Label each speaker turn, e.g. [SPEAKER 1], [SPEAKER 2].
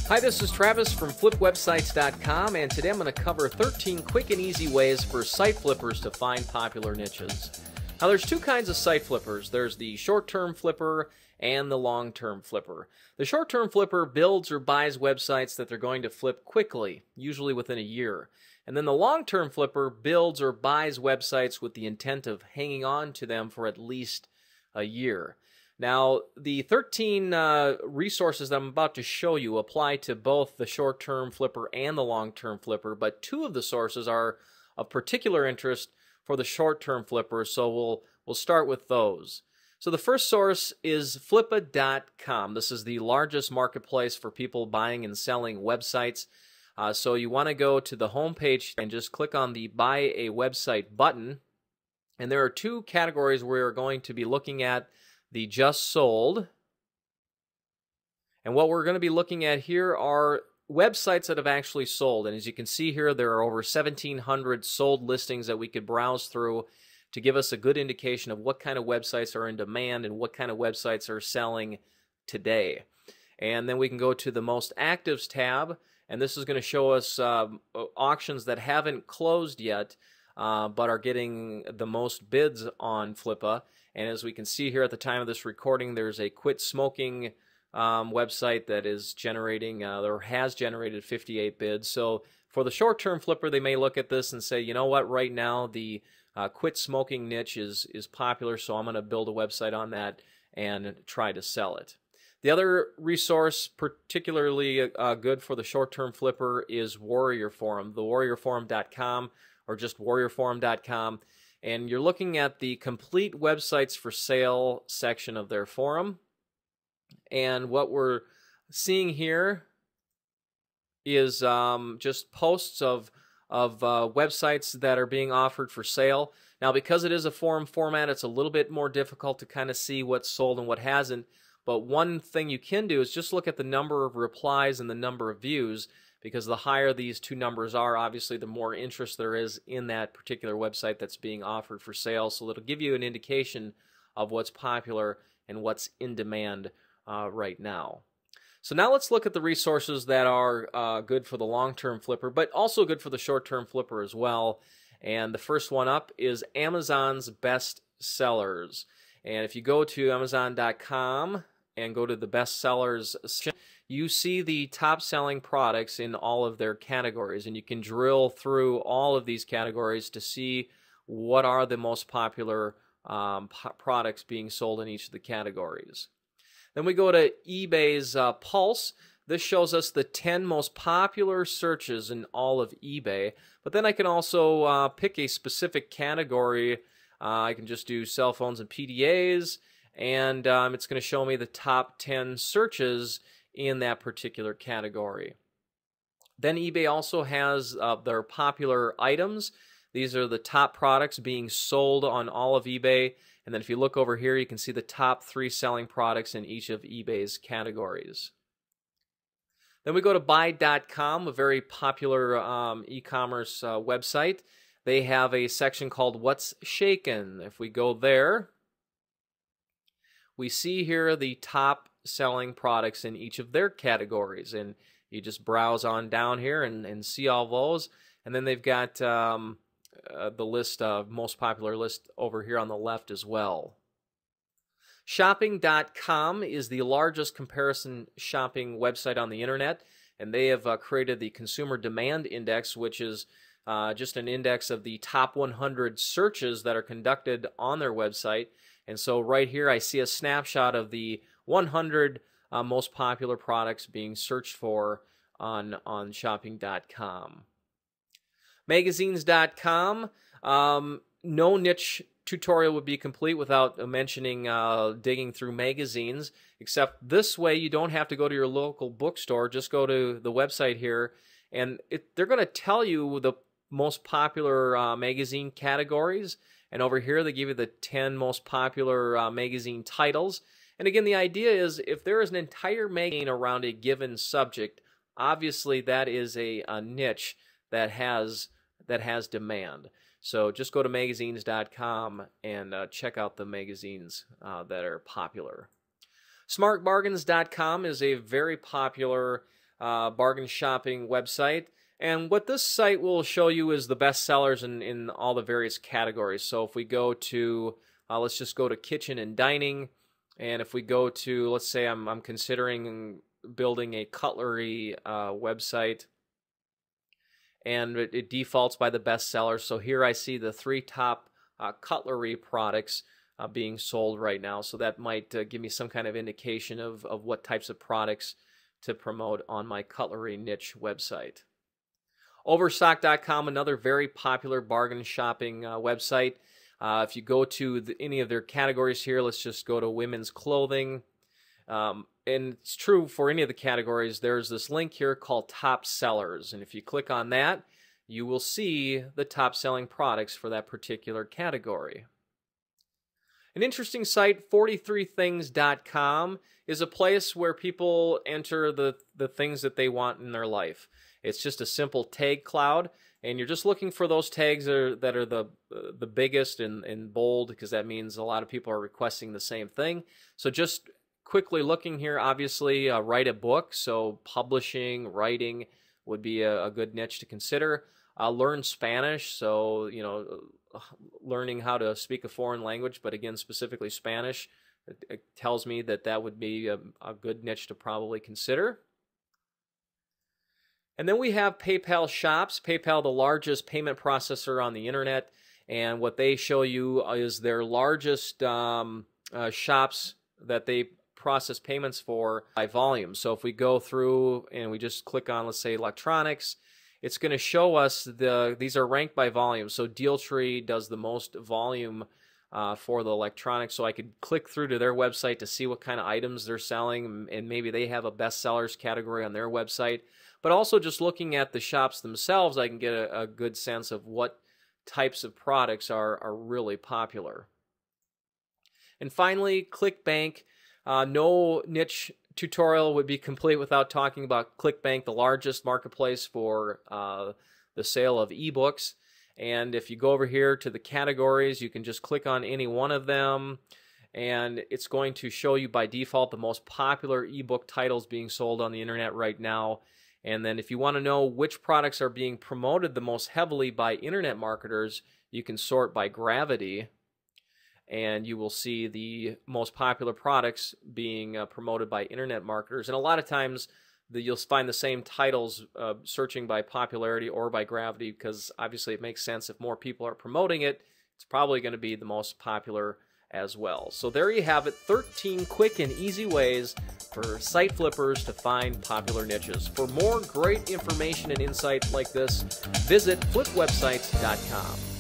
[SPEAKER 1] Hi, this is Travis from FlipWebsites.com, and today I'm going to cover 13 quick and easy ways for site flippers to find popular niches. Now, there's two kinds of site flippers. There's the short-term flipper and the long-term flipper. The short-term flipper builds or buys websites that they're going to flip quickly, usually within a year. And then the long-term flipper builds or buys websites with the intent of hanging on to them for at least a year. Now, the 13 resources that I'm about to show you apply to both the short-term flipper and the long-term flipper, but two of the sources are of particular interest for the short-term flipper, so we'll start with those. So the first source is Flippa.com. This is the largest marketplace for people buying and selling websites. So you want to go to the home page and just click on the Buy a Website button. And there are two categories we're going to be looking at: the just sold. And what we're going to be looking at here are websites that have actually sold. And as you can see here, there are over 1,700 sold listings that we could browse through to give us a good indication of what kind of websites are in demand and what kind of websites are selling today. And then we can go to the Most Actives tab, and this is going to show us auctions that haven't closed yet, but are getting the most bids on Flippa. And as we can see here at the time of this recording, there's a quit smoking website that is generating or has generated 58 bids. So for the short-term flipper, they may look at this and say, you know what, right now the quit smoking niche is popular, so I'm going to build a website on that and try to sell it. The other resource particularly good for the short-term flipper is Warrior Forum, the warriorforum.com, or just warriorforum.com. And you're looking at the complete websites for sale section of their forum. And what we're seeing here is just posts of websites that are being offered for sale. Now, because it is a forum format, it's a little bit more difficult to kind of see what's sold and what hasn't. But one thing you can do is just look at the number of replies and the number of views, because the higher these two numbers are, obviously the more interest there is in that particular website that's being offered for sale. So it'll give you an indication of what's popular and what's in demand right now. So now let's look at the resources that are good for the long-term flipper, but also good for the short-term flipper as well. And the first one up is Amazon's Best Sellers. And if you go to Amazon.com and go to the Best Sellers section, you see the top-selling products in all of their categories, and you can drill through all of these categories to see what are the most popular products being sold in each of the categories. Then we go to eBay's Pulse. This shows us the 10 most popular searches in all of eBay, but then I can also pick a specific category. I can just do cell phones and PDAs, and it's going to show me the top 10 searches in that particular category. Then eBay also has their popular items. These are the top products being sold on all of eBay. And then if you look over here, you can see the top 3 selling products in each of eBay's categories. Then we go to Buy.com, a very popular e-commerce website. They have a section called What's Shaken. If we go there, we see here the top selling products in each of their categories, and you just browse on down here and see all those. And then they've got the list of most popular list over here on the left as well. Shopping.com is the largest comparison shopping website on the internet, and they have created the Consumer Demand Index, which is just an index of the top 100 searches that are conducted on their website. And so right here I see a snapshot of the 100 most popular products being searched for on shopping.com. Magazines.com. No niche tutorial would be complete without mentioning digging through magazines, except this way you don't have to go to your local bookstore. Just go to the website here, and they're going to tell you the most popular magazine categories. And over here they give you the 10 most popular magazine titles. And again, the idea is if there is an entire magazine around a given subject, obviously that is a niche that has demand. So just go to magazines.com and check out the magazines that are popular. Smartbargains.com is a very popular bargain shopping website. And what this site will show you is the best sellers in all the various categories. So if we go to, let's just go to kitchen and dining. And if we go to, let's say I'm considering building a cutlery website, and it defaults by the best sellers. So here I see the 3 top cutlery products being sold right now. So that might give me some kind of indication of what types of products to promote on my cutlery niche website. Overstock.com, another very popular bargain shopping website. If you go to any of their categories here, let's just go to women's clothing. And it's true for any of the categories. There's this link here called Top Sellers. And if you click on that, you will see the top selling products for that particular category. An interesting site, 43things.com, is a place where people enter the things that they want in their life. It's just a simple tag cloud, and you're just looking for those tags that are the biggest and bold, because that means a lot of people are requesting the same thing. So just quickly looking here, obviously write a book, so publishing, writing would be a good niche to consider. Learn Spanish, so learning how to speak a foreign language, but again specifically Spanish, it tells me that would be a good niche to probably consider. And then we have PayPal Shops. PayPal, the largest payment processor on the internet, and what they show you is their largest shops that they process payments for by volume. So if we go through and we just click on, let's say, electronics, it's going to show us these are ranked by volume. So Dealtree does the most volume for the electronics. So I could click through to their website to see what kind of items they're selling, and maybe they have a best sellers category on their website. But also just looking at the shops themselves, I can get a good sense of what types of products are really popular. And finally, ClickBank. No niche tutorial would be complete without talking about ClickBank, the largest marketplace for the sale of ebooks. And if you go over here to the categories, you can just click on any one of them, and it's going to show you by default the most popular ebook titles being sold on the internet right now. And then if you want to know which products are being promoted the most heavily by internet marketers, you can sort by gravity, and you will see the most popular products being promoted by internet marketers. And a lot of times you'll find the same titles searching by popularity or by gravity, because obviously it makes sense. If more people are promoting it, it's probably going to be the most popular as well. So there you have it, 13 quick and easy ways for site flippers to find popular niches. For more great information and insights like this, visit flipwebsites.com.